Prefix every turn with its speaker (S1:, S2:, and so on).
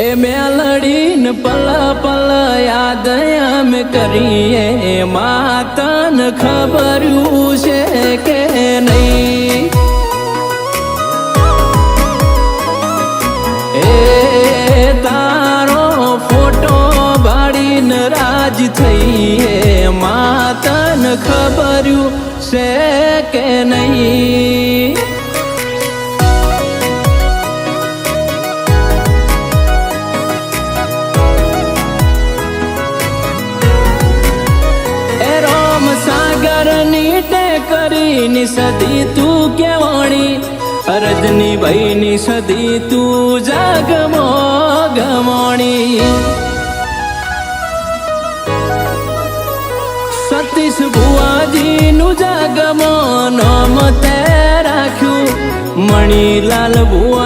S1: ए मेलड़ी न पल पल याद हम करिए मातन खबर छे के नहीं। ए तारो फोटो बाड़ी नाराज थई मातन खबर छे के नहीं। सागर नीटे करी नि सदी तू केवाणी रजनी भाई नि सदी तू जागमो गमोणी। सतीश बुआजी नु जागमो नाम ते राख्यू मणिलाल बुआ।